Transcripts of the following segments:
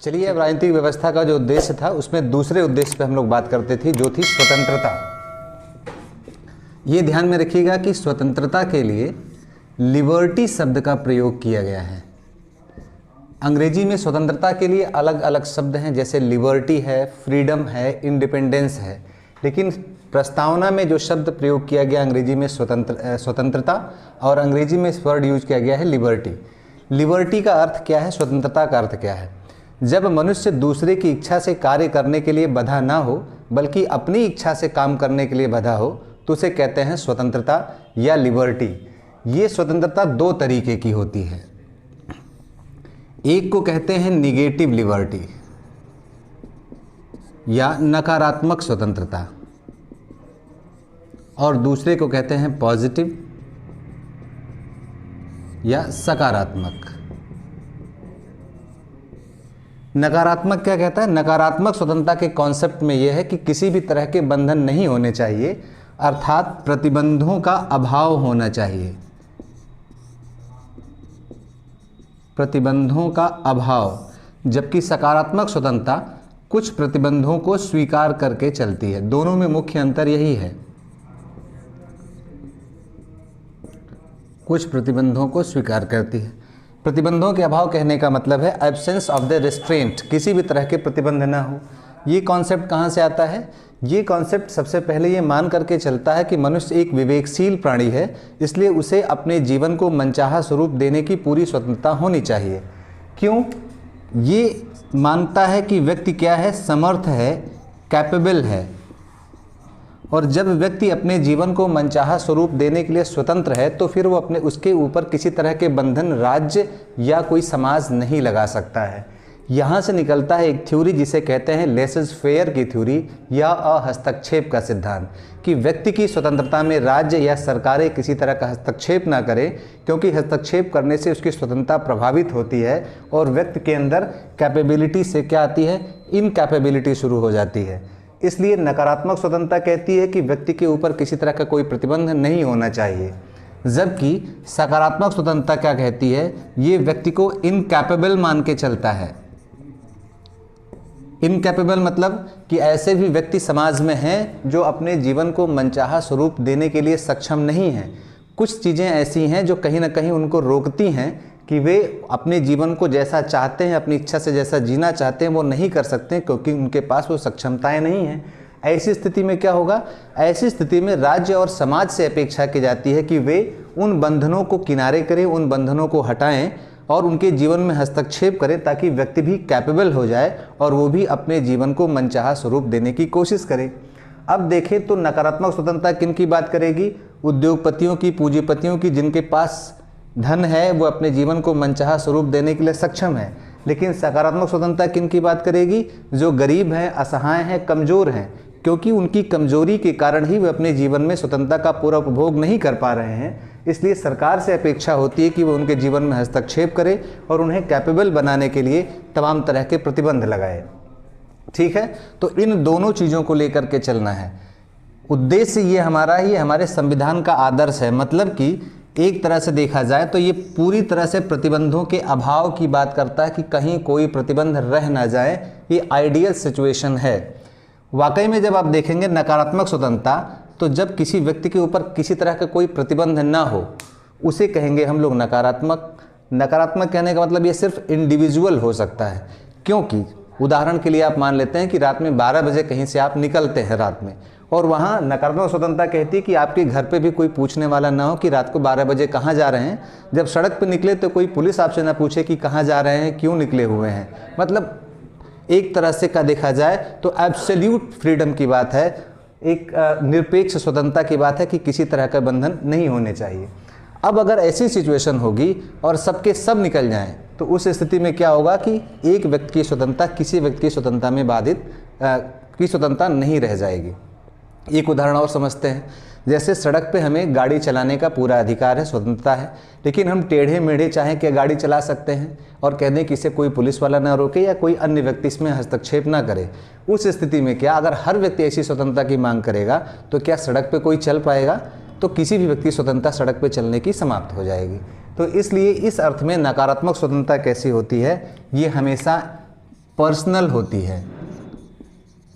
चलिए, अब राजनीतिक व्यवस्था का जो उद्देश्य था उसमें दूसरे उद्देश्य पे हम लोग बात करते थे, जो थी स्वतंत्रता। ये ध्यान में रखिएगा कि स्वतंत्रता के लिए लिबर्टी शब्द का प्रयोग किया गया है। अंग्रेजी में स्वतंत्रता के लिए अलग अलग शब्द हैं, जैसे लिबर्टी है, फ्रीडम है, इंडिपेंडेंस है, लेकिन प्रस्तावना में जो शब्द प्रयोग किया गया अंग्रेजी में स्वतंत्रता, और अंग्रेजी में इस वर्ड यूज किया गया है लिबर्टी। लिबर्टी का अर्थ क्या है, स्वतंत्रता का अर्थ क्या है? जब मनुष्य दूसरे की इच्छा से कार्य करने के लिए बंधा ना हो, बल्कि अपनी इच्छा से काम करने के लिए बंधा हो, तो उसे कहते हैं स्वतंत्रता या लिबर्टी। ये स्वतंत्रता दो तरीके की होती है। एक को कहते हैं निगेटिव लिबर्टी या नकारात्मक स्वतंत्रता, और दूसरे को कहते हैं पॉजिटिव या सकारात्मक। नकारात्मक क्या कहता है? नकारात्मक स्वतंत्रता के कॉन्सेप्ट में यह है कि किसी भी तरह के बंधन नहीं होने चाहिए, अर्थात प्रतिबंधों का अभाव होना चाहिए। प्रतिबंधों का अभाव। जबकि सकारात्मक स्वतंत्रता कुछ प्रतिबंधों को स्वीकार करके चलती है। दोनों में मुख्य अंतर यही है, कुछ प्रतिबंधों को स्वीकार करती है। प्रतिबंधों के अभाव कहने का मतलब है एब्सेंस ऑफ द रिस्ट्रेंट, किसी भी तरह के प्रतिबंध ना हो। ये कॉन्सेप्ट कहाँ से आता है? ये कॉन्सेप्ट सबसे पहले ये मान करके चलता है कि मनुष्य एक विवेकशील प्राणी है, इसलिए उसे अपने जीवन को मनचाहा स्वरूप देने की पूरी स्वतंत्रता होनी चाहिए। क्यों? ये मानता है कि व्यक्ति क्या है, समर्थ है, कैपेबल है, और जब व्यक्ति अपने जीवन को मनचाहा स्वरूप देने के लिए स्वतंत्र है, तो फिर वो उसके ऊपर किसी तरह के बंधन राज्य या कोई समाज नहीं लगा सकता है। यहाँ से निकलता है एक थ्योरी जिसे कहते हैं लेसस फेयर की थ्योरी या हस्तक्षेप का सिद्धांत, कि व्यक्ति की स्वतंत्रता में राज्य या सरकारें किसी तरह का हस्तक्षेप ना करें, क्योंकि हस्तक्षेप करने से उसकी स्वतंत्रता प्रभावित होती है और व्यक्ति के अंदर कैपेबिलिटी से क्या आती है, इनकैपेबिलिटी शुरू हो जाती है। इसलिए नकारात्मक स्वतंत्रता कहती है कि व्यक्ति के ऊपर किसी तरह का कोई प्रतिबंध नहीं होना चाहिए, जबकि सकारात्मक स्वतंत्रता क्या कहती है, ये व्यक्ति को इनकैपेबल मान के चलता है। इनकैपेबल मतलब कि ऐसे भी व्यक्ति समाज में हैं जो अपने जीवन को मनचाहा स्वरूप देने के लिए सक्षम नहीं हैं। कुछ चीज़ें ऐसी हैं जो कहीं ना कहीं उनको रोकती हैं कि वे अपने जीवन को जैसा चाहते हैं, अपनी इच्छा से जैसा जीना चाहते हैं, वो नहीं कर सकते, क्योंकि उनके पास वो सक्षमताएं नहीं हैं। ऐसी स्थिति में क्या होगा? ऐसी स्थिति में राज्य और समाज से अपेक्षा की जाती है कि वे उन बंधनों को किनारे करें, उन बंधनों को हटाएं और उनके जीवन में हस्तक्षेप करें, ताकि व्यक्ति भी कैपेबल हो जाए और वो भी अपने जीवन को मनचाहा स्वरूप देने की कोशिश करे। अब देखें तो नकारात्मक स्वतंत्रता किन की बात करेगी? उद्योगपतियों की, पूंजीपतियों की, जिनके पास धन है, वो अपने जीवन को मनचाहा स्वरूप देने के लिए सक्षम है। लेकिन सकारात्मक स्वतंत्रता किन की बात करेगी? जो गरीब हैं, असहाय हैं, कमज़ोर हैं, क्योंकि उनकी कमजोरी के कारण ही वे अपने जीवन में स्वतंत्रता का पूरा उपभोग नहीं कर पा रहे हैं। इसलिए सरकार से अपेक्षा होती है कि वो उनके जीवन में हस्तक्षेप करे और उन्हें कैपेबल बनाने के लिए तमाम तरह के प्रतिबंध लगाए। ठीक है, तो इन दोनों चीज़ों को लेकर के चलना है। उद्देश्य ये हमारा ही हमारे संविधान का आदर्श है। मतलब कि एक तरह से देखा जाए तो ये पूरी तरह से प्रतिबंधों के अभाव की बात करता है कि कहीं कोई प्रतिबंध रह ना जाए। ये आइडियल सिचुएशन है। वाकई में जब आप देखेंगे नकारात्मक स्वतंत्रता, तो जब किसी व्यक्ति के ऊपर किसी तरह का कोई प्रतिबंध ना हो, उसे कहेंगे हम लोग नकारात्मक। नकारात्मक कहने का मतलब ये सिर्फ इंडिविजुअल हो सकता है, क्योंकि उदाहरण के लिए आप मान लेते हैं कि रात में 12 बजे कहीं से आप निकलते हैं रात में, और वहाँ नकारात्मक स्वतंत्रता कहती है कि आपके घर पे भी कोई पूछने वाला ना हो कि रात को 12 बजे कहाँ जा रहे हैं। जब सड़क पे निकले तो कोई पुलिस आपसे ना पूछे कि कहाँ जा रहे हैं, क्यों निकले हुए हैं। मतलब एक तरह से का देखा जाए तो एब्सोल्यूट फ्रीडम की बात है, एक निरपेक्ष स्वतंत्रता की बात है कि किसी तरह का बंधन नहीं होने चाहिए। अब अगर ऐसी सिचुएशन होगी और सबके सब निकल जाएं, तो उस स्थिति में क्या होगा कि एक व्यक्ति की स्वतंत्रता किसी व्यक्ति की स्वतंत्रता में बाधित की स्वतंत्रता नहीं रह जाएगी। एक उदाहरण और समझते हैं। जैसे सड़क पे हमें गाड़ी चलाने का पूरा अधिकार है, स्वतंत्रता है, लेकिन हम टेढ़े मेढ़े चाहें कि गाड़ी चला सकते हैं और कह दें कि इसे कोई पुलिस वाला ना रोके या कोई अन्य व्यक्ति इसमें हस्तक्षेप ना करे। उस स्थिति में क्या, अगर हर व्यक्ति ऐसी स्वतंत्रता की मांग करेगा तो क्या सड़क पे कोई चल पाएगा? तो किसी भी व्यक्ति की स्वतंत्रता सड़क पे चलने की समाप्त हो जाएगी। तो इसलिए इस अर्थ में नकारात्मक स्वतंत्रता कैसी होती है, ये हमेशा पर्सनल होती है,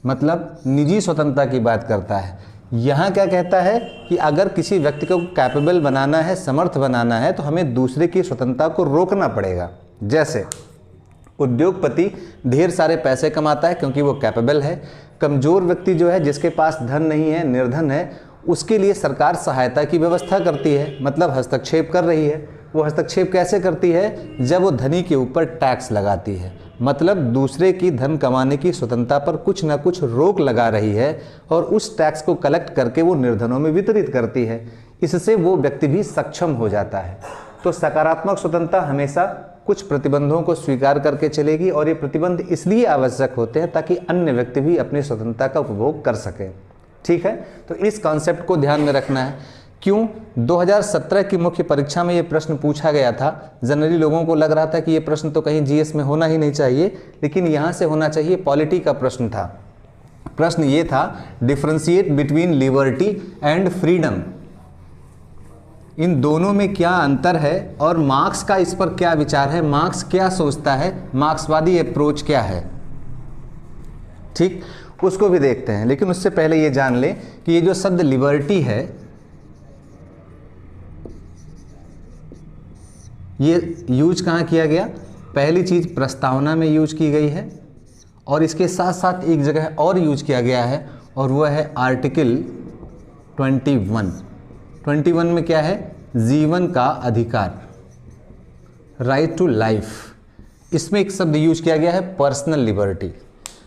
मतलब निजी स्वतंत्रता की बात करता है। यहाँ क्या कहता है कि अगर किसी व्यक्ति को कैपेबल बनाना है, समर्थ बनाना है, तो हमें दूसरे की स्वतंत्रता को रोकना पड़ेगा। जैसे उद्योगपति ढेर सारे पैसे कमाता है क्योंकि वो कैपेबल है। कमज़ोर व्यक्ति जो है, जिसके पास धन नहीं है, निर्धन है, उसके लिए सरकार सहायता की व्यवस्था करती है, मतलब हस्तक्षेप कर रही है। वो हस्तक्षेप कैसे करती है? जब वो धनी के ऊपर टैक्स लगाती है, मतलब दूसरे की धन कमाने की स्वतंत्रता पर कुछ ना कुछ रोक लगा रही है और उस टैक्स को कलेक्ट करके वो निर्धनों में वितरित करती है। इससे वो व्यक्ति भी सक्षम हो जाता है। तो सकारात्मक स्वतंत्रता हमेशा कुछ प्रतिबंधों को स्वीकार करके चलेगी, और ये प्रतिबंध इसलिए आवश्यक होते हैं ताकि अन्य व्यक्ति भी अपनी स्वतंत्रता का उपभोग कर सकें। ठीक है, तो इस कॉन्सेप्ट को ध्यान में रखना है। क्यों? 2017 की मुख्य परीक्षा में ये प्रश्न पूछा गया था। जनरली लोगों को लग रहा था कि ये प्रश्न तो कहीं जीएस में होना ही नहीं चाहिए, लेकिन यहाँ से होना चाहिए। पॉलिटी का प्रश्न था। प्रश्न ये था, differentiate between liberty and freedom, इन दोनों में क्या अंतर है और मार्क्स का इस पर क्या विचार है, मार्क्स क्या सोचता है, मार्क्सवादी अप्रोच क्या है। ठीक, उसको भी देखते हैं। लेकिन उससे पहले ये जान लें कि ये जो शब्द लिबर्टी है, ये यूज कहाँ किया गया? पहली चीज़ प्रस्तावना में यूज की गई है, और इसके साथ साथ एक जगह और यूज किया गया है, और वह है आर्टिकल 21 में क्या है? जीवन का अधिकार, राइट टू लाइफ। इसमें एक शब्द यूज किया गया है पर्सनल लिबर्टी।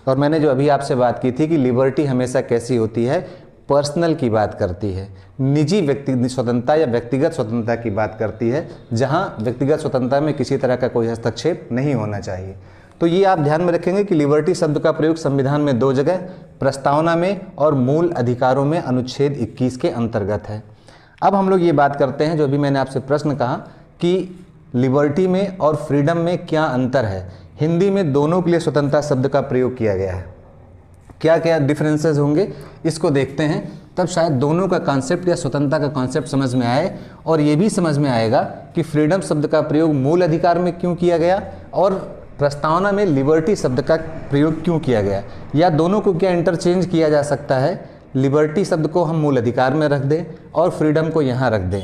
और मैंने जो अभी आपसे बात की थी कि लिबर्टी हमेशा कैसी होती है? पर्सनल की बात करती है, निजी व्यक्ति स्वतंत्रता या व्यक्तिगत स्वतंत्रता की बात करती है, जहां व्यक्तिगत स्वतंत्रता में किसी तरह का कोई हस्तक्षेप नहीं होना चाहिए। तो ये आप ध्यान में रखेंगे कि लिबर्टी शब्द का प्रयोग संविधान में 2 जगह, प्रस्तावना में और मूल अधिकारों में अनुच्छेद 21 के अंतर्गत है। अब हम लोग ये बात करते हैं, जो अभी मैंने आपसे प्रश्न कहा कि लिबर्टी में और फ्रीडम में क्या अंतर है। हिंदी में दोनों के लिए स्वतंत्रता शब्द का प्रयोग किया गया है। क्या क्या डिफरेंसेस होंगे इसको देखते हैं, तब शायद दोनों का कॉन्सेप्ट या स्वतंत्रता का कॉन्सेप्ट समझ में आए, और ये भी समझ में आएगा कि फ्रीडम शब्द का प्रयोग मूल अधिकार में क्यों किया गया और प्रस्तावना में लिबर्टी शब्द का प्रयोग क्यों किया गया, या दोनों को क्या इंटरचेंज किया जा सकता है। लिबर्टी शब्द को हम मूल अधिकार में रख दें और फ्रीडम को यहाँ रख दें।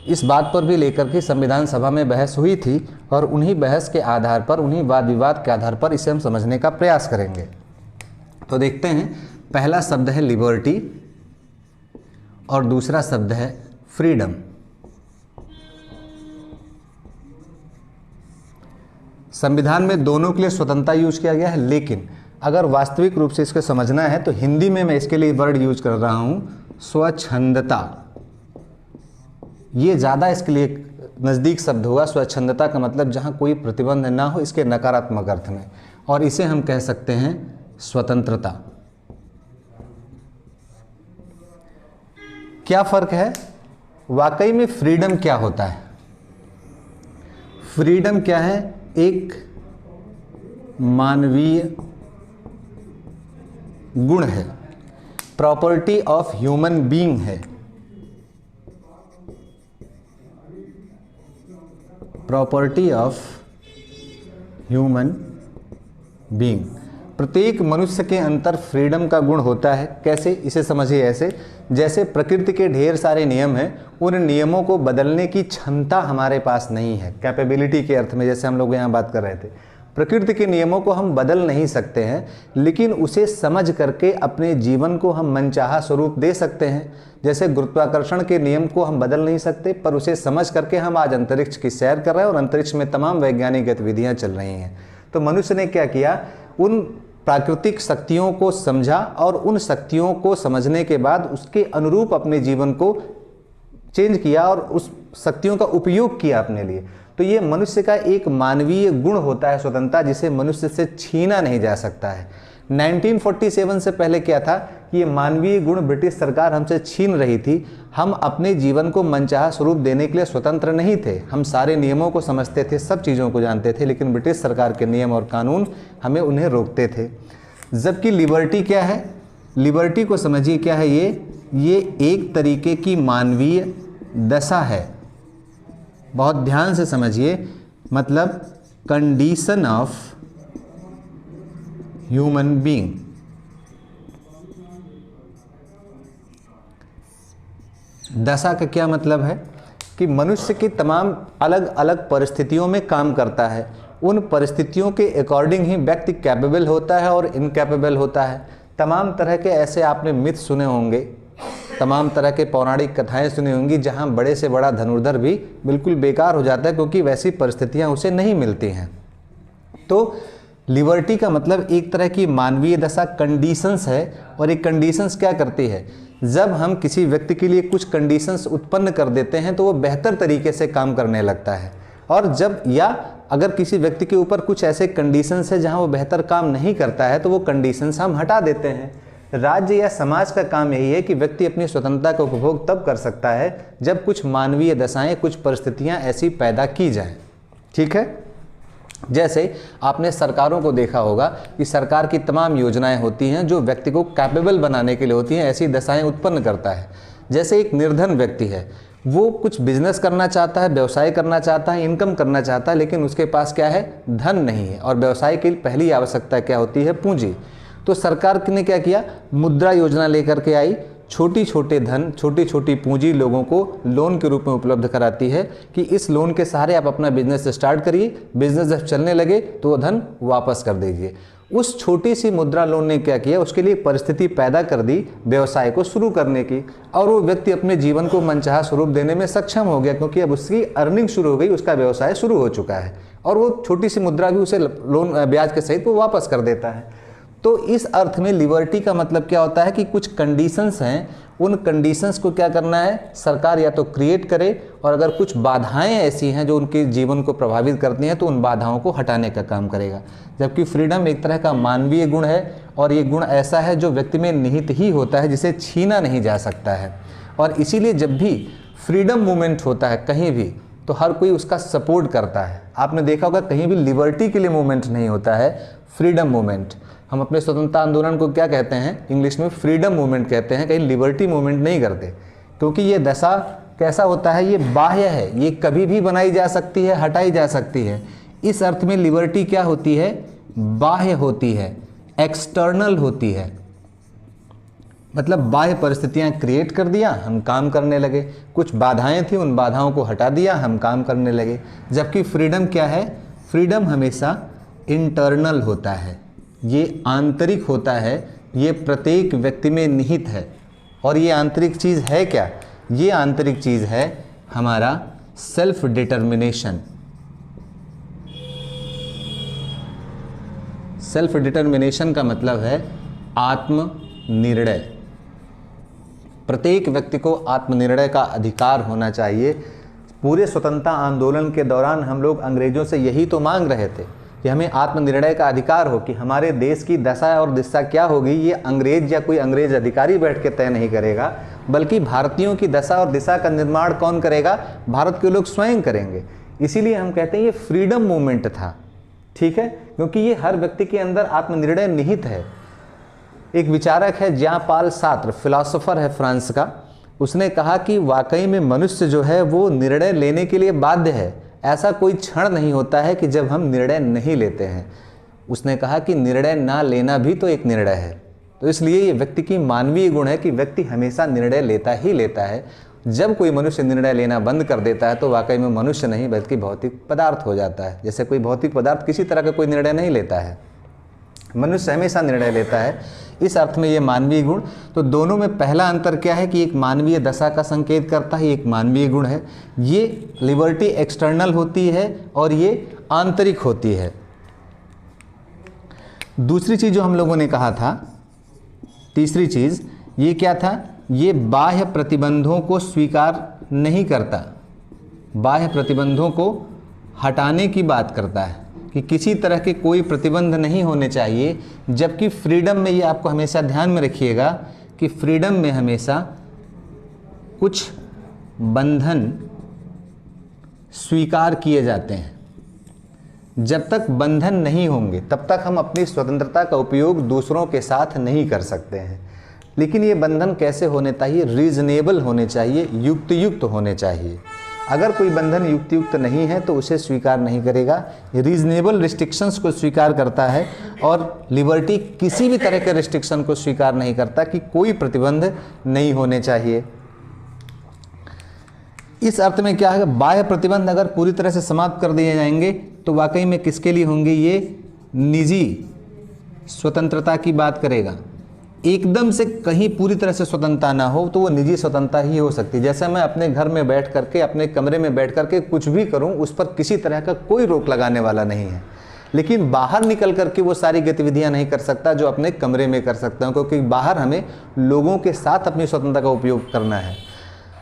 इस बात पर भी लेकर के संविधान सभा में बहस हुई थी, और उन्हीं बहस के आधार पर, उन्हीं वाद विवाद के आधार पर इसे हम समझने का प्रयास करेंगे। तो देखते हैं, पहला शब्द है लिबर्टी और दूसरा शब्द है फ्रीडम। संविधान में दोनों के लिए स्वतंत्रता यूज किया गया है, लेकिन अगर वास्तविक रूप से इसको समझना है तो हिंदी में मैं इसके लिए वर्ड यूज कर रहा हूं स्वच्छंदता। ये ज़्यादा इसके लिए नज़दीक शब्द होगा। स्वच्छंदता का मतलब जहां कोई प्रतिबंध ना हो, इसके नकारात्मक अर्थ में, और इसे हम कह सकते हैं स्वतंत्रता। क्या फर्क है? वाकई में फ्रीडम क्या होता है? फ्रीडम क्या है? एक मानवीय गुण है, प्रॉपर्टी ऑफ ह्यूमन बीइंग है। Property of human being. प्रत्येक मनुष्य के अंदर फ्रीडम का गुण होता है। कैसे? इसे समझिए ऐसे, जैसे प्रकृति के ढेर सारे नियम हैं, उन नियमों को बदलने की क्षमता हमारे पास नहीं है, कैपेबिलिटी के अर्थ में, जैसे हम लोग यहाँ बात कर रहे थे। प्रकृति के नियमों को हम बदल नहीं सकते हैं, लेकिन उसे समझ करके अपने जीवन को हम मनचाहा स्वरूप दे सकते हैं। जैसे गुरुत्वाकर्षण के नियम को हम बदल नहीं सकते, पर उसे समझ करके हम आज अंतरिक्ष की सैर कर रहे हैं और अंतरिक्ष में तमाम वैज्ञानिक गतिविधियां चल रही हैं। तो मनुष्य ने क्या किया? उन प्राकृतिक शक्तियों को समझा, और उन शक्तियों को समझने के बाद उसके अनुरूप अपने जीवन को चेंज किया और उस शक्तियों का उपयोग किया अपने लिए। तो ये मनुष्य का एक मानवीय गुण होता है स्वतंत्रता, जिसे मनुष्य से छीना नहीं जा सकता है। 1947 से पहले क्या था कि ये मानवीय गुण ब्रिटिश सरकार हमसे छीन रही थी। हम अपने जीवन को मनचाहा स्वरूप देने के लिए स्वतंत्र नहीं थे। हम सारे नियमों को समझते थे, सब चीज़ों को जानते थे, लेकिन ब्रिटिश सरकार के नियम और कानून हमें उन्हें रोकते थे। जबकि लिबर्टी क्या है? लिबर्टी को समझिए क्या है ये एक तरीके की मानवीय दशा है। बहुत ध्यान से समझिए, मतलब कंडीशन ऑफ ह्यूमन बीइंग। दशा का क्या मतलब है कि मनुष्य की तमाम अलग अलग परिस्थितियों में काम करता है। उन परिस्थितियों के अकॉर्डिंग ही व्यक्ति कैपेबल होता है और इनकैपेबल होता है। तमाम तरह के ऐसे आपने मिथ सुने होंगे, तमाम तरह के पौराणिक कथाएं सुनी होंगी जहां बड़े से बड़ा धनुर्धर भी बिल्कुल बेकार हो जाता है क्योंकि वैसी परिस्थितियां उसे नहीं मिलती हैं। तो लिबर्टी का मतलब एक तरह की मानवीय दशा, कंडीशंस है। और ये कंडीशंस क्या करती है, जब हम किसी व्यक्ति के लिए कुछ कंडीशंस उत्पन्न कर देते हैं तो वो बेहतर तरीके से काम करने लगता है। और जब या अगर किसी व्यक्ति के ऊपर कुछ ऐसे कंडीशंस है जहां वो बेहतर काम नहीं करता है तो वो कंडीशंस हम हटा देते हैं। राज्य या समाज का काम यही है कि व्यक्ति अपनी स्वतंत्रता का उपभोग तब कर सकता है जब कुछ मानवीय दशाएं, कुछ परिस्थितियां ऐसी पैदा की जाएं। ठीक है, जैसे आपने सरकारों को देखा होगा कि सरकार की तमाम योजनाएं होती हैं जो व्यक्ति को कैपेबल बनाने के लिए होती हैं, ऐसी दशाएं उत्पन्न करता है। जैसे एक निर्धन व्यक्ति है, वो कुछ बिजनेस करना चाहता है, व्यवसाय करना चाहता है, इनकम करना चाहता है, लेकिन उसके पास क्या है, धन नहीं है। और व्यवसाय की पहली आवश्यकता क्या होती है, पूंजी। तो सरकार ने क्या किया, मुद्रा योजना लेकर के आई, छोटी छोटी पूंजी लोगों को लोन के रूप में उपलब्ध कराती है कि इस लोन के सहारे आप अपना बिजनेस स्टार्ट करिए, बिजनेस जब चलने लगे तो वो धन वापस कर दीजिए। उस छोटी सी मुद्रा लोन ने क्या किया, उसके लिए परिस्थिति पैदा कर दी व्यवसाय को शुरू करने की, और वो व्यक्ति अपने जीवन को मनचाहा स्वरूप देने में सक्षम हो गया क्योंकि अब उसकी अर्निंग शुरू हो गई, उसका व्यवसाय शुरू हो चुका है और वो छोटी सी मुद्रा भी उसे लोन ब्याज के सहित वो वापस कर देता है। तो इस अर्थ में लिबर्टी का मतलब क्या होता है कि कुछ कंडीशंस हैं, उन कंडीशंस को क्या करना है, सरकार या तो क्रिएट करे, और अगर कुछ बाधाएं ऐसी हैं जो उनके जीवन को प्रभावित करती हैं तो उन बाधाओं को हटाने का काम करेगा। जबकि फ्रीडम एक तरह का मानवीय गुण है और ये गुण ऐसा है जो व्यक्ति में निहित ही होता है, जिसे छीना नहीं जा सकता है। और इसीलिए जब भी फ्रीडम मूवमेंट होता है कहीं भी तो हर कोई उसका सपोर्ट करता है। आपने देखा होगा कहीं भी लिबर्टी के लिए मूवमेंट नहीं होता है, फ्रीडम मूवमेंट। हम अपने स्वतंत्रता आंदोलन को क्या कहते हैं, इंग्लिश में फ्रीडम मूवमेंट कहते हैं, कहीं लिबर्टी मूवमेंट नहीं करते, क्योंकि ये दशा कैसा होता है, ये बाह्य है, ये कभी भी बनाई जा सकती है, हटाई जा सकती है। इस अर्थ में लिबर्टी क्या होती है, बाह्य होती है, एक्सटर्नल होती है। मतलब बाह्य परिस्थितियां क्रिएट कर दिया, हम काम करने लगे, कुछ बाधाएं थी उन बाधाओं को हटा दिया, हम काम करने लगे। जबकि फ्रीडम क्या है, फ्रीडम हमेशा इंटरनल होता है, ये आंतरिक होता है, ये प्रत्येक व्यक्ति में निहित है। और ये आंतरिक चीज़ है क्या, ये आंतरिक चीज़ है हमारा सेल्फ डिटर्मिनेशन। सेल्फ डिटर्मिनेशन का मतलब है आत्मनिर्णय। प्रत्येक व्यक्ति को आत्मनिर्णय का अधिकार होना चाहिए। पूरे स्वतंत्रता आंदोलन के दौरान हम लोग अंग्रेजों से यही तो मांग रहे थे कि हमें आत्मनिर्णय का अधिकार हो, कि हमारे देश की दशा और दिशा क्या होगी ये अंग्रेज या कोई अंग्रेज अधिकारी बैठ के तय नहीं करेगा, बल्कि भारतीयों की दशा और दिशा का निर्माण कौन करेगा, भारत के लोग स्वयं करेंगे। इसीलिए हम कहते हैं ये फ्रीडम मूवमेंट था, ठीक है, क्योंकि ये हर व्यक्ति के अंदर आत्मनिर्णय निहित है। एक विचारक है ज्यां पाल सार्त्र, फिलॉसफर है फ्रांस का, उसने कहा कि वाकई में मनुष्य जो है वो निर्णय लेने के लिए बाध्य है। ऐसा कोई क्षण नहीं होता है कि जब हम निर्णय नहीं लेते हैं। उसने कहा कि निर्णय ना लेना भी तो एक निर्णय है। तो इसलिए ये व्यक्ति की मानवीय गुण है कि व्यक्ति हमेशा निर्णय लेता ही लेता है। जब कोई मनुष्य निर्णय लेना बंद कर देता है तो वाकई में मनुष्य नहीं बल्कि भौतिक पदार्थ हो जाता है। जैसे कोई भौतिक पदार्थ किसी तरह का कोई निर्णय नहीं लेता है, मनुष्य हमेशा निर्णय लेता है। इस अर्थ में ये मानवीय गुण। तो दोनों में पहला अंतर क्या है कि एक मानवीय दशा का संकेत करता है, एक मानवीय गुण है। ये लिबर्टी एक्सटर्नल होती है और ये आंतरिक होती है। दूसरी चीज जो हम लोगों ने कहा था, तीसरी चीज ये क्या था, ये बाह्य प्रतिबंधों को स्वीकार नहीं करता, बाह्य प्रतिबंधों को हटाने की बात करता है कि किसी तरह के कोई प्रतिबंध नहीं होने चाहिए। जबकि फ्रीडम में, ये आपको हमेशा ध्यान में रखिएगा कि फ्रीडम में हमेशा कुछ बंधन स्वीकार किए जाते हैं। जब तक बंधन नहीं होंगे तब तक हम अपनी स्वतंत्रता का उपयोग दूसरों के साथ नहीं कर सकते हैं। लेकिन ये बंधन कैसे होने चाहिए, रीजनेबल होने चाहिए, युक्त होने चाहिए। अगर कोई बंधन युक्तियुक्त नहीं है तो उसे स्वीकार नहीं करेगा, रीजनेबल रिस्ट्रिक्शंस को स्वीकार करता है, और लिबर्टी किसी भी तरह के रिस्ट्रिक्शन को स्वीकार नहीं करता कि कोई प्रतिबंध नहीं होने चाहिए। इस अर्थ में क्या है, बाह्य प्रतिबंध अगर पूरी तरह से समाप्त कर दिए जाएंगे तो वाकई में किसके लिए होंगे, ये निजी स्वतंत्रता की बात करेगा। एकदम से कहीं पूरी तरह से स्वतंत्रता ना हो तो वो निजी स्वतंत्रता ही हो सकती है। जैसे मैं अपने घर में बैठ करके, अपने कमरे में बैठ करके कुछ भी करूं, उस पर किसी तरह का कोई रोक लगाने वाला नहीं है, लेकिन बाहर निकल करके वो सारी गतिविधियां नहीं कर सकता जो अपने कमरे में कर सकता हूं, क्योंकि बाहर हमें लोगों के साथ अपनी स्वतंत्रता का उपयोग करना है।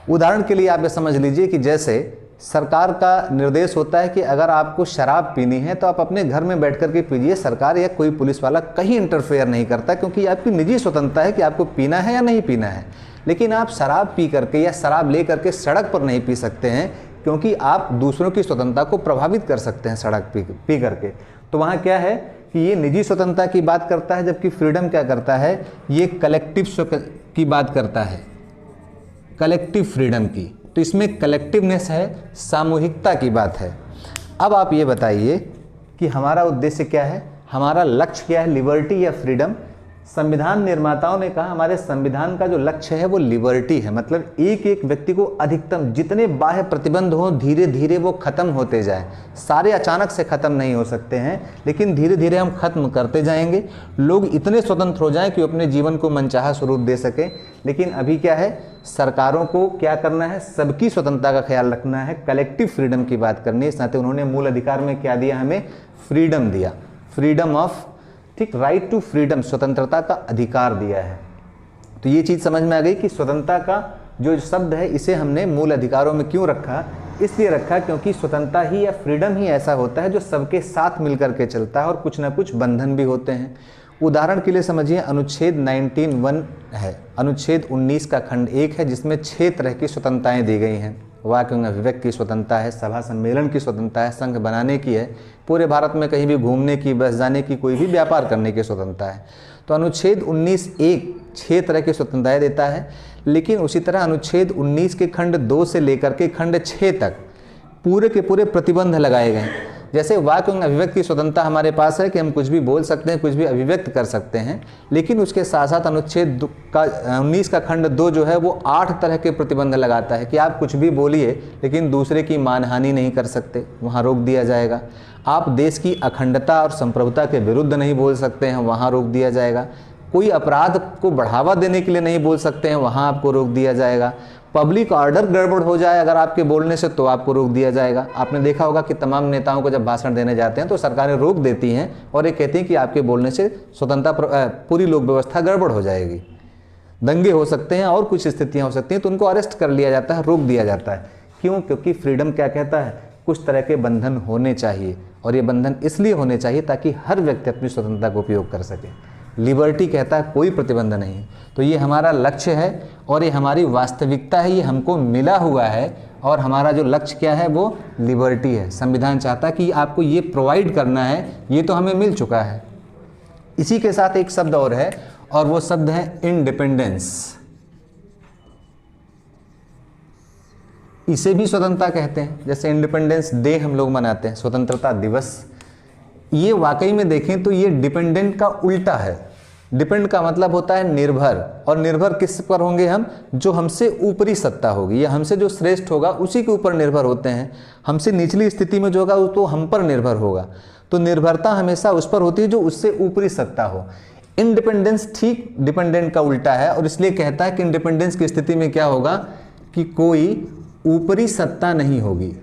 उदाहरण के लिए आप ये समझ लीजिए कि जैसे सरकार का निर्देश होता है कि अगर आपको शराब पीनी है तो आप अपने घर में बैठ कर के पीजिए, सरकार या कोई पुलिस वाला कहीं इंटरफेयर नहीं करता, क्योंकि आपकी निजी स्वतंत्रता है कि आपको पीना है या नहीं पीना है। लेकिन आप शराब पी करके या शराब ले करके सड़क पर नहीं पी सकते हैं, क्योंकि आप दूसरों की स्वतंत्रता को प्रभावित कर सकते हैं सड़क पी करके। तो वहाँ क्या है कि ये निजी स्वतंत्रता की बात करता है, जबकि फ्रीडम क्या करता है, ये कलेक्टिव की बात करता है, कलेक्टिव फ्रीडम की। तो इसमें कलेक्टिवनेस है, सामूहिकता की बात है। अब आप ये बताइए कि हमारा उद्देश्य क्या है, हमारा लक्ष्य क्या है, लिबर्टी या फ्रीडम। संविधान निर्माताओं ने कहा हमारे संविधान का जो लक्ष्य है वो लिबर्टी है, मतलब एक एक व्यक्ति को अधिकतम जितने बाह्य प्रतिबंध हो धीरे धीरे वो खत्म होते जाए। सारे अचानक से खत्म नहीं हो सकते हैं, लेकिन धीरे धीरे हम खत्म करते जाएंगे। लोग इतने स्वतंत्र हो जाएं कि अपने जीवन को मनचाहा स्वरूप दे सकें। लेकिन अभी क्या है, सरकारों को क्या करना है, सबकी स्वतंत्रता का ख्याल रखना है, कलेक्टिव फ्रीडम की बात करनी है। इस नाते उन्होंने मूल अधिकार में क्या दिया, हमें फ्रीडम दिया, फ्रीडम ऑफ, ठीक, राइट टू फ्रीडम, स्वतंत्रता का अधिकार दिया है। तो ये चीज़ समझ में आ गई कि स्वतंत्रता का जो शब्द है इसे हमने मूल अधिकारों में क्यों रखा, इसलिए रखा क्योंकि स्वतंत्रता ही या फ्रीडम ही ऐसा होता है जो सबके साथ मिलकर के चलता है और कुछ ना कुछ बंधन भी होते हैं। उदाहरण के लिए समझिए, अनुच्छेद 19(1) है, अनुच्छेद 19 का खंड 1 है, जिसमें 6 तरह की स्वतंत्रताएं दी गई हैं। वाक एवं अभिव्यक्ति की स्वतंत्रता है, सभा सम्मेलन की स्वतंत्रता है, संघ बनाने की है, पूरे भारत में कहीं भी घूमने की, बस जाने की, कोई भी व्यापार करने की स्वतंत्रता है। तो अनुच्छेद 19(1) 6 तरह की स्वतंत्रताएं देता है। लेकिन उसी तरह अनुच्छेद 19 के खंड 2 से लेकर के खंड 6 तक पूरे के पूरे प्रतिबंध लगाए गए हैं। जैसे वाक एवं अभिव्यक्ति की स्वतंत्रता हमारे पास है कि हम कुछ भी बोल सकते हैं, कुछ भी अभिव्यक्त कर सकते हैं, लेकिन उसके साथ साथ अनुच्छेद 19 का खंड 2 जो है वो 8 तरह के प्रतिबंध लगाता है कि आप कुछ भी बोलिए लेकिन दूसरे की मानहानि नहीं कर सकते, वहाँ रोक दिया जाएगा। आप देश की अखंडता और संप्रभुता के विरुद्ध नहीं बोल सकते हैं, वहाँ रोक दिया जाएगा। कोई अपराध को बढ़ावा देने के लिए नहीं बोल सकते हैं, वहाँ आपको रोक दिया जाएगा। पब्लिक ऑर्डर गड़बड़ हो जाए अगर आपके बोलने से तो आपको रोक दिया जाएगा। आपने देखा होगा कि तमाम नेताओं को जब भाषण देने जाते हैं तो सरकारें रोक देती हैं और ये कहती हैं कि आपके बोलने से स्वतंत्रता, पूरी लोक व्यवस्था गड़बड़ हो जाएगी, दंगे हो सकते हैं और कुछ स्थितियां हो सकती हैं, तो उनको अरेस्ट कर लिया जाता है, रोक दिया जाता है। क्यों? क्योंकि फ्रीडम क्या कहता है, कुछ तरह के बंधन होने चाहिए, और ये बंधन इसलिए होने चाहिए ताकि हर व्यक्ति अपनी स्वतंत्रता का उपयोग कर सके। लिबर्टी कहता है कोई प्रतिबंध नहीं। तो ये हमारा लक्ष्य है और ये हमारी वास्तविकता है, ये हमको मिला हुआ है, और हमारा जो लक्ष्य क्या है वो लिबर्टी है। संविधान चाहता है कि आपको ये प्रोवाइड करना है, ये तो हमें मिल चुका है। इसी के साथ एक शब्द और है, और वो शब्द है इंडिपेंडेंस। इसे भी स्वतंत्रता कहते हैं। जैसे इंडिपेंडेंस डे हम लोग मनाते हैं, स्वतंत्रता दिवस, ये वाकई में देखें तो ये डिपेंडेंट का उल्टा है। डिपेंड का मतलब होता है निर्भर, और निर्भर किस पर होंगे हम, जो हमसे ऊपरी सत्ता होगी या हमसे जो श्रेष्ठ होगा उसी के ऊपर निर्भर होते हैं। हमसे निचली स्थिति में जो होगा वो तो हम पर निर्भर होगा। तो निर्भरता हमेशा उस पर होती है जो उससे ऊपरी सत्ता हो। इंडिपेंडेंस ठीक डिपेंडेंट का उल्टा है, और इसलिए कहता है कि इंडिपेंडेंस की स्थिति में क्या होगा कि कोई ऊपरी सत्ता नहीं होगी,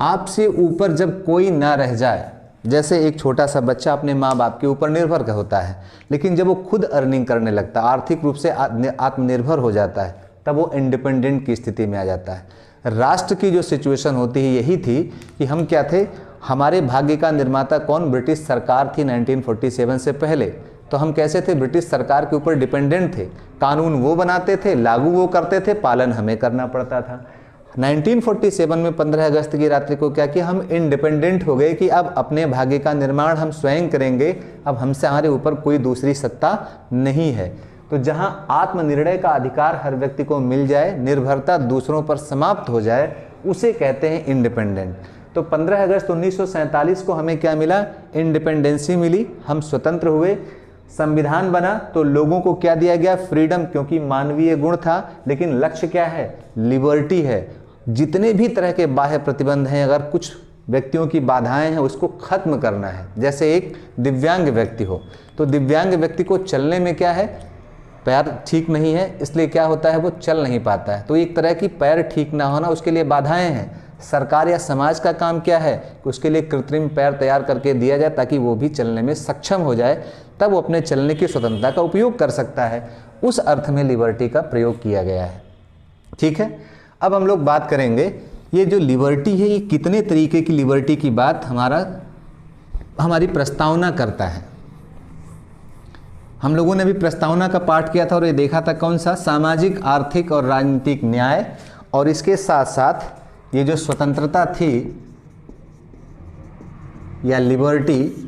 आपसे ऊपर जब कोई ना रह जाए। जैसे एक छोटा सा बच्चा अपने माँ बाप के ऊपर निर्भर होता है, लेकिन जब वो खुद अर्निंग करने लगता है, आर्थिक रूप से आत्मनिर्भर हो जाता है, तब वो इंडिपेंडेंट की स्थिति में आ जाता है। राष्ट्र की जो सिचुएशन होती है यही थी कि हम क्या थे, हमारे भाग्य का निर्माता कौन, ब्रिटिश सरकार थी 1947 से पहले। तो हम कैसे थे, ब्रिटिश सरकार के ऊपर डिपेंडेंट थे। कानून वो बनाते थे, लागू वो करते थे, पालन हमें करना पड़ता था। 1947 में 15 अगस्त की रात्रि को क्या किया, हम इंडिपेंडेंट हो गए कि अब अपने भाग्य का निर्माण हम स्वयं करेंगे, अब हमसे हमारे ऊपर कोई दूसरी सत्ता नहीं है। तो जहां आत्मनिर्णय का अधिकार हर व्यक्ति को मिल जाए, निर्भरता दूसरों पर समाप्त हो जाए, उसे कहते हैं इंडिपेंडेंट। तो 15 अगस्त 1947 को हमें क्या मिला? इंडिपेंडेंसी मिली, हम स्वतंत्र हुए। संविधान बना तो लोगों को क्या दिया गया? फ्रीडम, क्योंकि मानवीय गुण था। लेकिन लक्ष्य क्या है? लिबर्टी है। जितने भी तरह के बाह्य प्रतिबंध हैं, अगर कुछ व्यक्तियों की बाधाएं हैं, उसको खत्म करना है। जैसे एक दिव्यांग व्यक्ति हो, तो दिव्यांग व्यक्ति को चलने में क्या है? पैर ठीक नहीं है, इसलिए क्या होता है? वो चल नहीं पाता है। तो एक तरह की पैर ठीक ना होना, उसके लिए बाधाएं हैं। सरकार या समाज का काम क्या है कि उसके लिए कृत्रिम पैर तैयार करके दिया जाए ताकि वो भी चलने में सक्षम हो जाए, तब वो अपने चलने की स्वतंत्रता का उपयोग कर सकता है। उस अर्थ में लिबर्टी का प्रयोग किया गया है। ठीक है, अब हम लोग बात करेंगे ये जो लिबर्टी है, ये कितने तरीके की लिबर्टी की बात हमारी प्रस्तावना करता है। हम लोगों ने भी प्रस्तावना का पाठ किया था और ये देखा था कौन सा? सामाजिक, आर्थिक और राजनीतिक न्याय। और इसके साथ साथ ये जो स्वतंत्रता थी या लिबर्टी,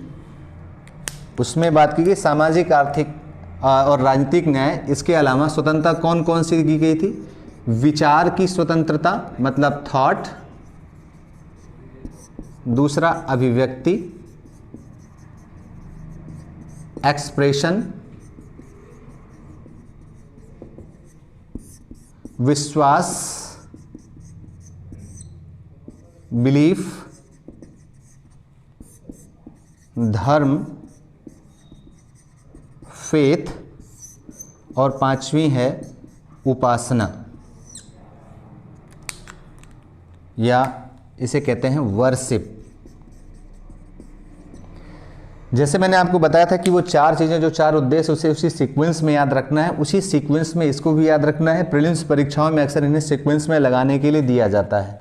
उसमें बात की गई सामाजिक, आर्थिक और राजनीतिक न्याय। इसके अलावा स्वतंत्रता कौन कौन सी की गई थी? विचार की स्वतंत्रता मतलब थॉट, दूसरा अभिव्यक्ति एक्सप्रेशन, विश्वास बिलीफ, धर्म फेथ, और पांचवी है उपासना या इसे कहते हैं वर्शिप। जैसे मैंने आपको बताया था कि वो चार चीज़ें, जो चार उद्देश्य, उसे उसी सीक्वेंस में याद रखना है, उसी सीक्वेंस में इसको भी याद रखना है। प्रीलिम्स परीक्षाओं में अक्सर इन्हें सीक्वेंस में लगाने के लिए दिया जाता है।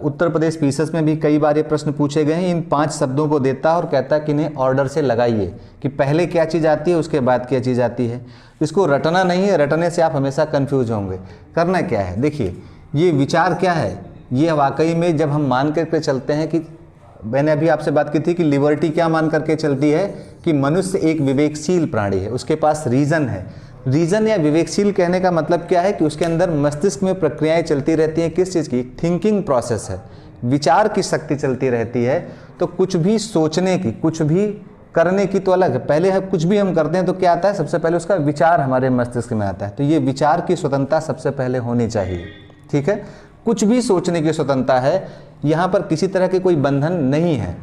उत्तर प्रदेश पीसीएस में भी कई बार ये प्रश्न पूछे गए हैं। इन 5 शब्दों को देता है और कहता है कि इन्हें ऑर्डर से लगाइए, कि पहले क्या चीज़ आती है, उसके बाद क्या चीज़ आती है। इसको रटना नहीं है, रटने से आप हमेशा कंफ्यूज होंगे। करना क्या है? देखिए, ये विचार क्या है? ये वाकई में जब हम मान करके चलते हैं कि मैंने अभी आपसे बात की थी कि लिबर्टी क्या मान करके चलती है कि मनुष्य एक विवेकशील प्राणी है, उसके पास रीज़न है। रीज़न या विवेकशील कहने का मतलब क्या है कि उसके अंदर मस्तिष्क में प्रक्रियाएं चलती रहती हैं। किस चीज़ की? थिंकिंग प्रोसेस है, विचार की शक्ति चलती रहती है। तो कुछ भी सोचने की, कुछ भी करने की तो अलग है। पहले कुछ भी हम करते हैं तो क्या आता है? सबसे पहले उसका विचार हमारे मस्तिष्क में आता है। तो ये विचार की स्वतंत्रता सबसे पहले होनी चाहिए। ठीक है, कुछ भी सोचने की स्वतंत्रता है, यहाँ पर किसी तरह के कोई बंधन नहीं है।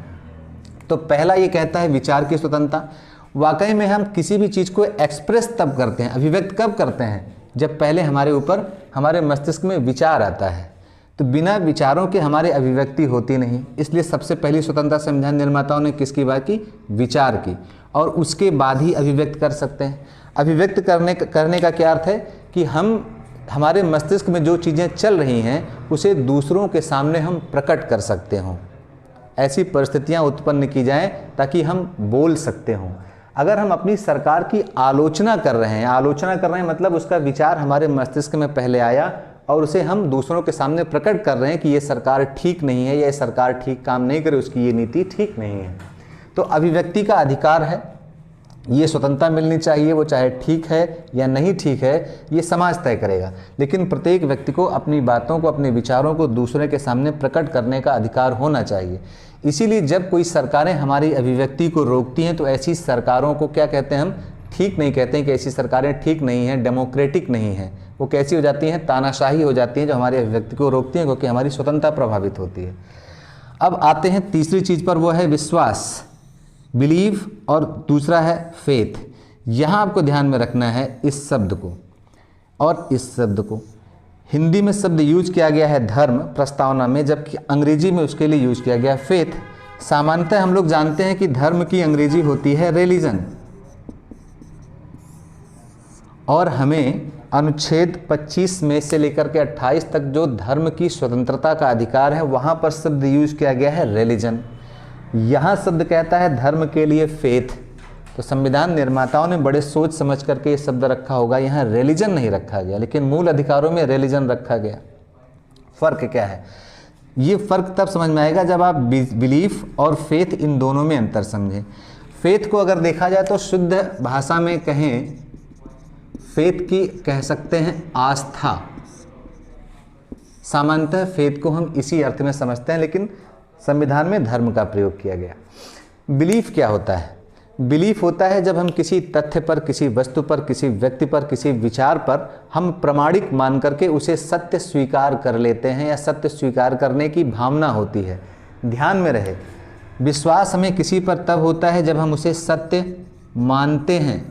तो पहला ये कहता है विचार की स्वतंत्रता। वाकई में हम किसी भी चीज़ को एक्सप्रेस तब करते हैं, अभिव्यक्त कब करते हैं? जब पहले हमारे ऊपर, हमारे मस्तिष्क में विचार आता है। तो बिना विचारों के हमारी अभिव्यक्ति होती नहीं। इसलिए सबसे पहली स्वतंत्रता संविधान निर्माताओं ने किसकी बात की? विचार की। और उसके बाद ही अभिव्यक्त कर सकते हैं। अभिव्यक्त करने का क्या अर्थ है कि हमारे मस्तिष्क में जो चीज़ें चल रही हैं उसे दूसरों के सामने हम प्रकट कर सकते हों। ऐसी परिस्थितियां उत्पन्न की जाएं ताकि हम बोल सकते हों। अगर हम अपनी सरकार की आलोचना कर रहे हैं मतलब उसका विचार हमारे मस्तिष्क में पहले आया और उसे हम दूसरों के सामने प्रकट कर रहे हैं कि ये सरकार ठीक नहीं है, ये सरकार ठीक काम नहीं करे, उसकी ये नीति ठीक नहीं है। तो अभिव्यक्ति का अधिकार है, ये स्वतंत्रता मिलनी चाहिए। वो चाहे ठीक है या नहीं ठीक है, ये समाज तय करेगा। लेकिन प्रत्येक व्यक्ति को अपनी बातों को, अपने विचारों को दूसरे के सामने प्रकट करने का अधिकार होना चाहिए। इसीलिए जब कोई सरकारें हमारी अभिव्यक्ति को रोकती हैं तो ऐसी सरकारों को क्या कहते हैं? हम ठीक नहीं कहते हैं कि ऐसी सरकारें ठीक नहीं हैं, डेमोक्रेटिक नहीं हैं। वो कैसी हो जाती हैं? तानाशाही हो जाती हैं, जो हमारी अभिव्यक्ति को रोकती हैं, क्योंकि हमारी स्वतंत्रता प्रभावित होती है। अब आते हैं तीसरी चीज़ पर, वो है विश्वास, बिलीव, और दूसरा है फेथ। यहाँ आपको ध्यान में रखना है इस शब्द को और इस शब्द को। हिंदी में शब्द यूज किया गया है धर्म प्रस्तावना में, जबकि अंग्रेजी में उसके लिए यूज किया गया है फेथ। सामान्यतः हम लोग जानते हैं कि धर्म की अंग्रेजी होती है रिलीजन, और हमें अनुच्छेद 25 में से लेकर के 28 तक जो धर्म की स्वतंत्रता का अधिकार है, वहाँ पर शब्द यूज किया गया है रिलीजन। यहाँ शब्द कहता है धर्म के लिए फेथ। तो संविधान निर्माताओं ने बड़े सोच समझ करके ये शब्द रखा होगा, यहाँ रिलीजन नहीं रखा गया, लेकिन मूल अधिकारों में रिलीजन रखा गया। फ़र्क क्या है? ये फ़र्क तब समझ में आएगा जब आप बिलीफ और फेथ इन दोनों में अंतर समझें। फेथ को अगर देखा जाए तो शुद्ध भाषा में कहें, फेथ की कह सकते हैं आस्था, सामान्यतः फेथ को हम इसी अर्थ में समझते हैं, लेकिन संविधान में धर्म का प्रयोग किया गया। बिलीफ क्या होता है? बिलीफ होता है जब हम किसी तथ्य पर, किसी वस्तु पर, किसी व्यक्ति पर, किसी विचार पर हम प्रामाणिक मान करके उसे सत्य स्वीकार कर लेते हैं या सत्य स्वीकार करने की भावना होती है। ध्यान में रहे, विश्वास हमें किसी पर तब होता है जब हम उसे सत्य मानते हैं,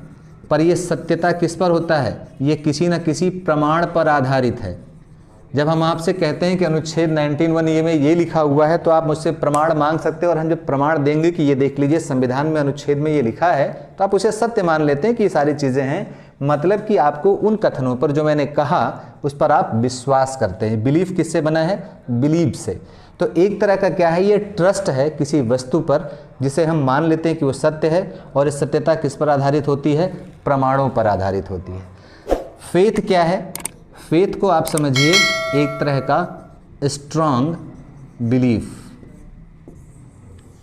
पर यह सत्यता किस पर होता है? ये किसी न किसी प्रमाण पर आधारित है। जब हम आपसे कहते हैं कि अनुच्छेद 19(1) में ये लिखा हुआ है तो आप मुझसे प्रमाण मांग सकते हैं, और हम जब प्रमाण देंगे कि ये देख लीजिए संविधान में अनुच्छेद में ये लिखा है, तो आप उसे सत्य मान लेते हैं कि ये सारी चीज़ें हैं। मतलब कि आपको उन कथनों पर जो मैंने कहा उस पर आप विश्वास करते हैं। बिलीफ किससे बना है? बिलीव से। तो एक तरह का क्या है, ये ट्रस्ट है किसी वस्तु पर जिसे हम मान लेते हैं कि वो सत्य है, और इस सत्यता किस पर आधारित होती है? प्रमाणों पर आधारित होती है। फेथ क्या है? फेथ को आप समझिए एक तरह का स्ट्रांग बिलीफ।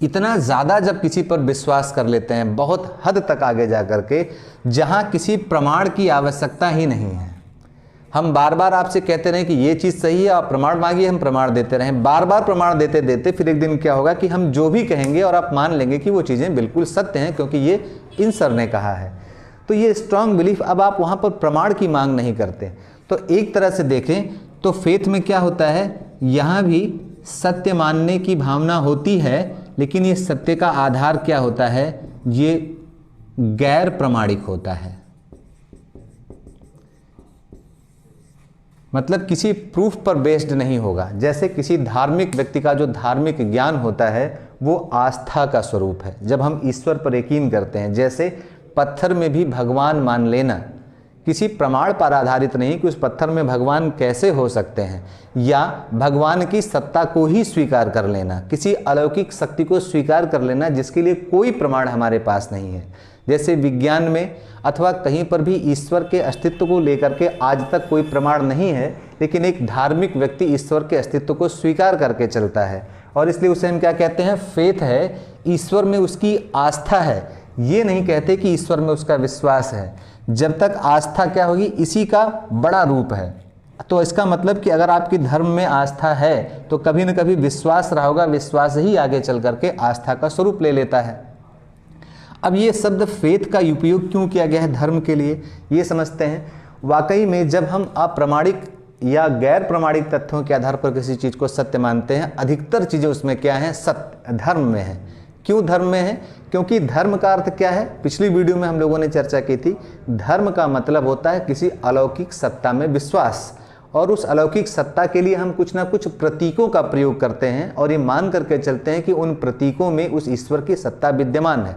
इतना ज़्यादा जब किसी पर विश्वास कर लेते हैं, बहुत हद तक आगे जा कर के, जहाँ किसी प्रमाण की आवश्यकता ही नहीं है। हम बार बार आपसे कहते रहें कि ये चीज़ सही है, आप प्रमाण मांगिए, हम प्रमाण देते रहें, बार बार प्रमाण देते देते फिर एक दिन क्या होगा कि हम जो भी कहेंगे और आप मान लेंगे कि वो चीज़ें बिल्कुल सत्य हैं, क्योंकि ये इन सर ने कहा है। तो ये स्ट्रांग बिलीफ, अब आप वहाँ पर प्रमाण की मांग नहीं करते। तो एक तरह से देखें तो फेथ में क्या होता है, यहाँ भी सत्य मानने की भावना होती है, लेकिन ये सत्य का आधार क्या होता है? ये गैर प्रमाणिक होता है। मतलब किसी प्रूफ पर बेस्ड नहीं होगा। जैसे किसी धार्मिक व्यक्ति का जो धार्मिक ज्ञान होता है वो आस्था का स्वरूप है, जब हम ईश्वर पर यकीन करते हैं। जैसे पत्थर में भी भगवान मान लेना किसी प्रमाण पर आधारित नहीं कि उस पत्थर में भगवान कैसे हो सकते हैं, या भगवान की सत्ता को ही स्वीकार कर लेना, किसी अलौकिक शक्ति को स्वीकार कर लेना जिसके लिए कोई प्रमाण हमारे पास नहीं है। जैसे विज्ञान में अथवा कहीं पर भी ईश्वर के अस्तित्व को लेकर के आज तक कोई प्रमाण नहीं है, लेकिन एक धार्मिक व्यक्ति ईश्वर के अस्तित्व को स्वीकार करके चलता है, और इसलिए उसे हम क्या कहते हैं? फेथ है। ईश्वर में उसकी आस्था है। ये नहीं कहते कि ईश्वर में उसका विश्वास है। जब तक आस्था क्या होगी, इसी का बड़ा रूप है। तो इसका मतलब कि अगर आपकी धर्म में आस्था है तो कभी न कभी विश्वास रहा होगा, विश्वास ही आगे चल करके आस्था का स्वरूप ले लेता है। अब ये शब्द फेथ का उपयोग क्यों किया गया है धर्म के लिए, ये समझते हैं। वाकई में जब हम अप्रामाणिक या गैर प्रमाणिक तथ्यों के आधार पर किसी चीज़ को सत्य मानते हैं, अधिकतर चीज़ें उसमें क्या हैं? सत्य, धर्म में है। क्यों धर्म में है? क्योंकि धर्म का अर्थ क्या है? पिछली वीडियो में हम लोगों ने चर्चा की थी। धर्म का मतलब होता है किसी अलौकिक सत्ता में विश्वास, और उस अलौकिक सत्ता के लिए हम कुछ ना कुछ प्रतीकों का प्रयोग करते हैं और ये मान करके चलते हैं कि उन प्रतीकों में उस ईश्वर की सत्ता विद्यमान है।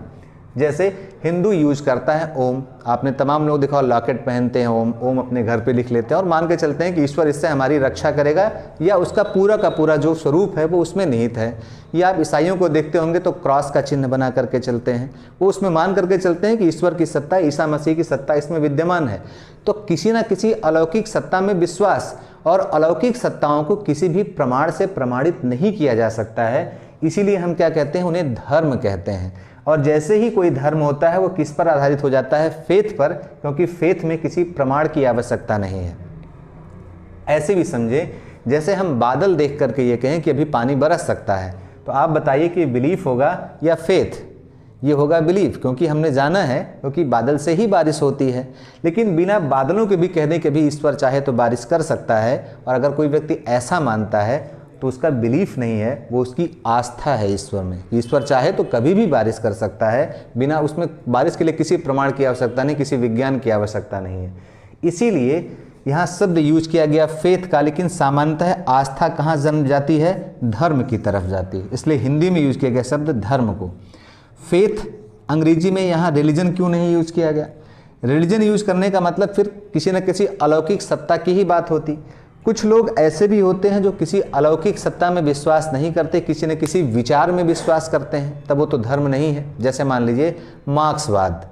जैसे हिंदू यूज करता है ओम, आपने तमाम लोग देखा लॉकेट पहनते हैं ओम, ओम अपने घर पे लिख लेते हैं और मान के चलते हैं कि ईश्वर इससे हमारी रक्षा करेगा, या उसका पूरा का पूरा जो स्वरूप है वो उसमें निहित है। या आप ईसाइयों को देखते होंगे तो क्रॉस का चिन्ह बना करके चलते हैं, वो उसमें मान करके चलते हैं कि ईश्वर की सत्ता, ईसा मसीह की सत्ता इसमें विद्यमान है। तो किसी न किसी अलौकिक सत्ता में विश्वास, और अलौकिक सत्ताओं को किसी भी प्रमाण से प्रमाणित नहीं किया जा सकता है, इसीलिए हम क्या कहते हैं? उन्हें धर्म कहते हैं। और जैसे ही कोई धर्म होता है वो किस पर आधारित हो जाता है? फेथ पर, क्योंकि फेथ में किसी प्रमाण की आवश्यकता नहीं है। ऐसे भी समझे जैसे हम बादल देख करके ये कहें कि अभी पानी बरस सकता है, तो आप बताइए कि बिलीफ होगा या फेथ? ये होगा बिलीफ, क्योंकि हमने जाना है, क्योंकि बादल से ही बारिश होती है। लेकिन बिना बादलों के भी कहने के भी ईश्वर चाहे तो बारिश कर सकता है, और अगर कोई व्यक्ति ऐसा मानता है तो उसका बिलीफ नहीं है, वो उसकी आस्था है ईश्वर में। ईश्वर चाहे तो कभी भी बारिश कर सकता है, बिना उसमें बारिश के लिए किसी प्रमाण की आवश्यकता नहीं, किसी विज्ञान की आवश्यकता नहीं है। इसीलिए यहाँ शब्द यूज किया गया फेथ का, लेकिन सामान्यतः आस्था कहाँ जन्म जाती है? धर्म की तरफ जाती है। इसलिए हिंदी में यूज किया गया शब्द धर्म को। फेथ अंग्रेजी में यहाँ रिलीजन क्यों नहीं यूज किया गया? रिलीजन यूज करने का मतलब फिर किसी न किसी अलौकिक सत्ता की ही बात होती। कुछ लोग ऐसे भी होते हैं जो किसी अलौकिक सत्ता में विश्वास नहीं करते, किसी न किसी विचार में विश्वास करते हैं, तब वो तो धर्म नहीं है। जैसे मान लीजिए मार्क्सवाद।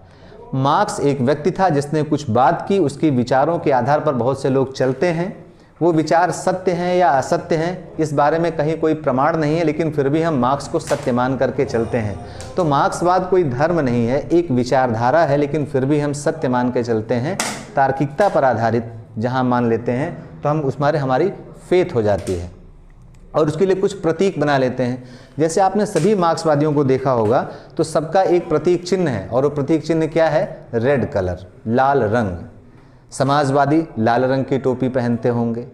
मार्क्स एक व्यक्ति था जिसने कुछ बात की, उसके विचारों के आधार पर बहुत से लोग चलते हैं। वो विचार सत्य हैं या असत्य हैं इस बारे में कहीं कोई प्रमाण नहीं है, लेकिन फिर भी हम मार्क्स को सत्य मान करके चलते हैं। तो मार्क्सवाद कोई धर्म नहीं है, एक विचारधारा है, लेकिन फिर भी हम सत्य मान के चलते हैं। तार्किकता पर आधारित जहाँ मान लेते हैं तो हम उसमें हमारी फेथ हो जाती है और उसके लिए कुछ प्रतीक बना लेते हैं। जैसे आपने सभी मार्क्सवादियों को देखा होगा तो सबका एक प्रतीक चिन्ह है और वो प्रतीक चिन्ह क्या है? रेड कलर, लाल रंग। समाजवादी लाल रंग की टोपी पहनते होंगे,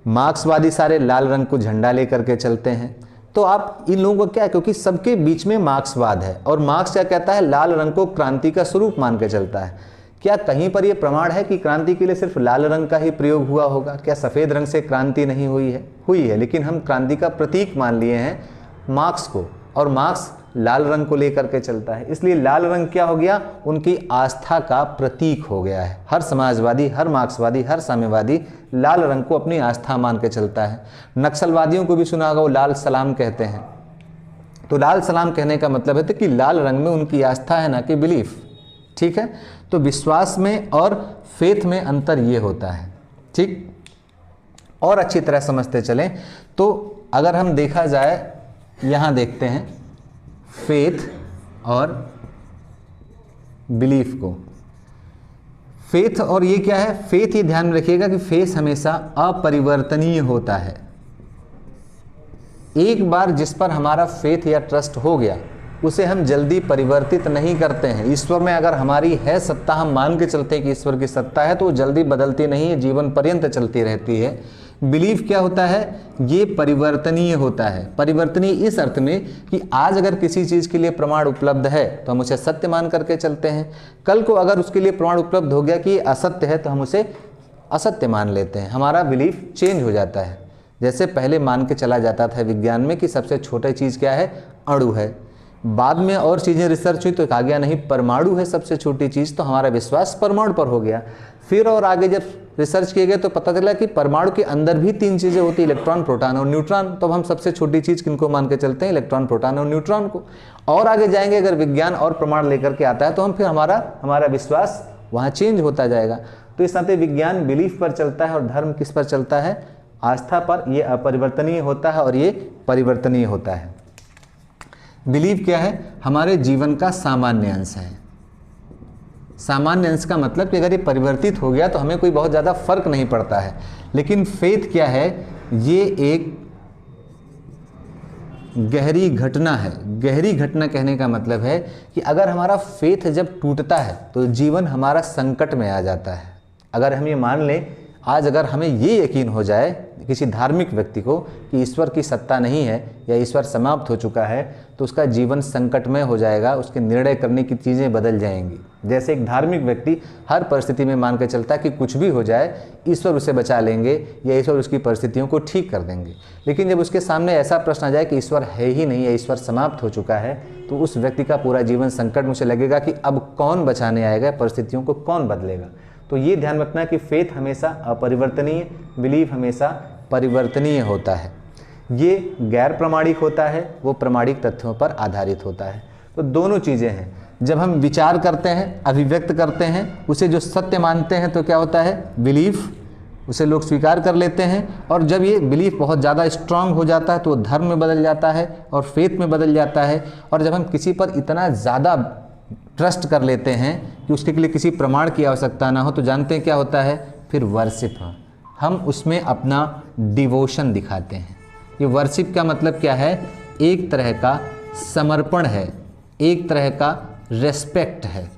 मार्क्सवादी सारे लाल रंग को झंडा लेकर के चलते हैं। तो आप इन लोगों को क्या, क्योंकि सबके बीच में मार्क्सवाद है और मार्क्स क्या कहता है? लाल रंग को क्रांति का स्वरूप मान के चलता है। क्या कहीं पर यह प्रमाण है कि क्रांति के लिए सिर्फ लाल रंग का ही प्रयोग हुआ होगा? क्या सफ़ेद रंग से क्रांति नहीं हुई है? हुई है, लेकिन हम क्रांति का प्रतीक मान लिए हैं मार्क्स को, और मार्क्स लाल रंग को लेकर के चलता है। इसलिए लाल रंग क्या हो गया? उनकी आस्था का प्रतीक हो गया है। हर समाजवादी, हर मार्क्सवादी, हर साम्यवादी लाल रंग को अपनी आस्था मान के चलता है। नक्सलवादियों को भी सुना होगा, वो लाल सलाम कहते हैं। तो लाल सलाम कहने का मतलब है कि लाल रंग में उनकी आस्था है, ना कि बिलीफ। ठीक है, तो विश्वास में और फेथ में अंतर ये होता है। ठीक, और अच्छी तरह समझते चलें तो अगर हम देखा जाए, यहाँ देखते हैं फेथ और बिलीफ को। फेथ और ये क्या है? फेथ, ये ध्यान में रखिएगा कि फेथ हमेशा अपरिवर्तनीय होता है। एक बार जिस पर हमारा फेथ या ट्रस्ट हो गया उसे हम जल्दी परिवर्तित नहीं करते हैं। ईश्वर में अगर हमारी है सत्ता, हम मान के चलते हैं कि ईश्वर की सत्ता है, तो वो जल्दी बदलती नहीं है, जीवन पर्यंत चलती रहती है। बिलीफ क्या होता है? ये परिवर्तनीय होता है। परिवर्तनीय इस अर्थ में कि आज अगर किसी चीज़ के लिए प्रमाण उपलब्ध है तो हम उसे सत्य मान करके चलते हैं। कल को अगर उसके लिए प्रमाण उपलब्ध हो गया कि ये असत्य है तो हम उसे असत्य मान लेते हैं। हमारा बिलीफ चेंज हो जाता है। जैसे पहले मान के चला जाता था विज्ञान में कि सबसे छोटी चीज़ क्या है? अणु है। बाद में और चीज़ें रिसर्च हुई तो कहा गया नहीं, परमाणु है सबसे छोटी चीज़, तो हमारा विश्वास परमाणु पर हो गया। फिर और आगे जब रिसर्च किए गए तो पता चला कि परमाणु के अंदर भी 3 चीज़ें होती, इलेक्ट्रॉन, प्रोटॉन और न्यूट्रॉन। तो हम सबसे छोटी चीज़ किनको मान के चलते हैं? इलेक्ट्रॉन, प्रोटॉन और न्यूट्रॉन को। और आगे जाएंगे, अगर विज्ञान और प्रमाण लेकर के आता है तो हम फिर हमारा विश्वास वहाँ चेंज होता जाएगा। तो इस नाते विज्ञान बिलीफ पर चलता है और धर्म किस पर चलता है? आस्था पर। ये अपरिवर्तनीय होता है और ये परिवर्तनीय होता है। बिलीव क्या है? हमारे जीवन का सामान्य अंश है। सामान्य अंश का मतलब कि अगर ये परिवर्तित हो गया तो हमें कोई बहुत ज़्यादा फर्क नहीं पड़ता है। लेकिन फेथ क्या है? ये एक गहरी घटना है। गहरी घटना कहने का मतलब है कि अगर हमारा फेथ जब टूटता है तो जीवन हमारा संकट में आ जाता है। अगर हम ये मान लें, आज अगर हमें ये यकीन हो जाए किसी धार्मिक व्यक्ति को कि ईश्वर की सत्ता नहीं है या ईश्वर समाप्त हो चुका है, तो उसका जीवन संकटमय हो जाएगा, उसके निर्णय करने की चीज़ें बदल जाएंगी। जैसे एक धार्मिक व्यक्ति हर परिस्थिति में मान के चलता है कि कुछ भी हो जाए ईश्वर उसे बचा लेंगे या ईश्वर उसकी परिस्थितियों को ठीक कर देंगे। लेकिन जब उसके सामने ऐसा प्रश्न आ जाए कि ईश्वर है ही नहीं या ईश्वर समाप्त हो चुका है, तो उस व्यक्ति का पूरा जीवन संकट में उसे लगेगा कि अब कौन बचाने आएगा, परिस्थितियों को कौन बदलेगा। तो ये ध्यान रखना कि फेथ हमेशा अपरिवर्तनीय, बिलीफ हमेशा परिवर्तनीय होता है। ये गैर प्रमाणिक होता है, वो प्रमाणिक तथ्यों पर आधारित होता है। तो दोनों चीज़ें हैं। जब हम विचार करते हैं, अभिव्यक्त करते हैं, उसे जो सत्य मानते हैं तो क्या होता है? बिलीफ, उसे लोग स्वीकार कर लेते हैं। और जब ये बिलीफ बहुत ज़्यादा स्ट्रांग हो जाता है तो धर्म में बदल जाता है और फेथ में बदल जाता है। और जब हम किसी पर इतना ज़्यादा ट्रस्ट कर लेते हैं कि उसके लिए किसी प्रमाण की आवश्यकता ना हो, तो जानते हैं क्या होता है? फिर वर्शिप। हम उसमें अपना डिवोशन दिखाते हैं। ये वर्शिप का मतलब क्या है? एक तरह का समर्पण है, एक तरह का रेस्पेक्ट है।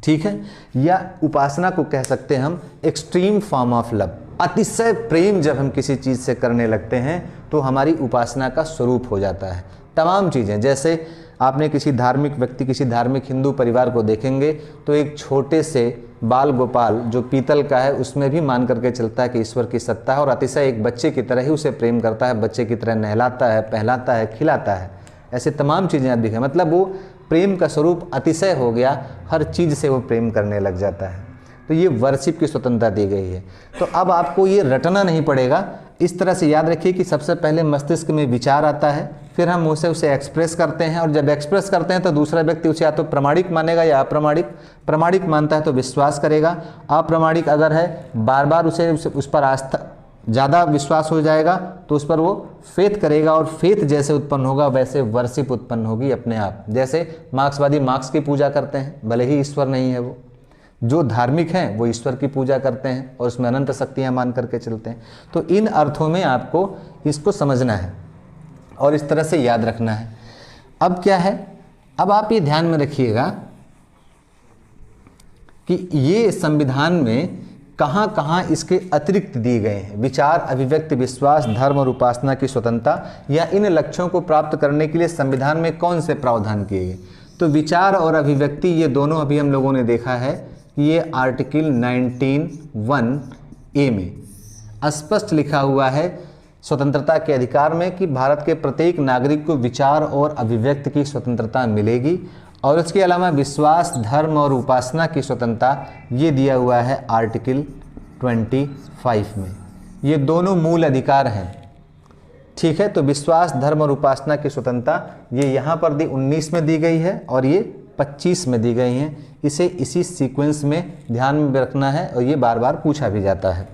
ठीक है, या उपासना को कह सकते हैं हम एक्सट्रीम फॉर्म ऑफ लव। अतिशय प्रेम जब हम किसी चीज़ से करने लगते हैं तो हमारी उपासना का स्वरूप हो जाता है। तमाम चीज़ें, जैसे आपने किसी धार्मिक व्यक्ति, किसी धार्मिक हिंदू परिवार को देखेंगे तो एक छोटे से बाल गोपाल जो पीतल का है उसमें भी मान करके चलता है कि ईश्वर की सत्ता है और अतिशय एक बच्चे की तरह ही उसे प्रेम करता है, बच्चे की तरह नहलाता है, पहलाता है, खिलाता है। ऐसे तमाम चीज़ें आप देखें, मतलब वो प्रेम का स्वरूप अतिशय हो गया, हर चीज़ से वो प्रेम करने लग जाता है। तो ये वर्शिप की स्वतंत्रता दी गई है। तो अब आपको ये रटना नहीं पड़ेगा, इस तरह से याद रखिए कि सबसे पहले मस्तिष्क में विचार आता है, फिर हम उसे एक्सप्रेस करते हैं, और जब एक्सप्रेस करते हैं तो दूसरा व्यक्ति उसे या तो प्रमाणिक मानेगा या अप्रमाणिक। प्रमाणिक मानता है तो विश्वास करेगा, अप्रमाणिक अगर है बार बार उस पर आस्था ज़्यादा विश्वास हो जाएगा तो उस पर वो फेथ करेगा, और फेथ जैसे उत्पन्न होगा वैसे वर्शिप उत्पन्न होगी अपने आप। जैसे मार्क्सवादी मार्क्स की पूजा करते हैं, भले ही ईश्वर नहीं है वो। जो धार्मिक हैं वो ईश्वर की पूजा करते हैं और उसमें अनंत शक्तियाँ मान करके चलते हैं। तो इन अर्थों में आपको इसको समझना है और इस तरह से याद रखना है। अब क्या है, अब आप ये ध्यान में रखिएगा कि ये संविधान में कहाँ कहाँ इसके अतिरिक्त दिए गए हैं। विचार, अभिव्यक्ति, विश्वास, धर्म और उपासना की स्वतंत्रता या इन लक्ष्यों को प्राप्त करने के लिए संविधान में कौन से प्रावधान किए गए। तो विचार और अभिव्यक्ति ये दोनों अभी हम लोगों ने देखा है कि ये आर्टिकल 19(1)A में स्पष्ट लिखा हुआ है स्वतंत्रता के अधिकार में कि भारत के प्रत्येक नागरिक को विचार और अभिव्यक्ति की स्वतंत्रता मिलेगी। और इसके अलावा विश्वास, धर्म और उपासना की स्वतंत्रता ये दिया हुआ है आर्टिकल 25 में। ये दोनों मूल अधिकार हैं, ठीक है। तो विश्वास, धर्म और उपासना की स्वतंत्रता ये यहाँ पर 19 में दी गई है और ये 25 में दी गई हैं। इसे इसी सीक्वेंस में ध्यान में रखना है और ये बार बार पूछा भी जाता है।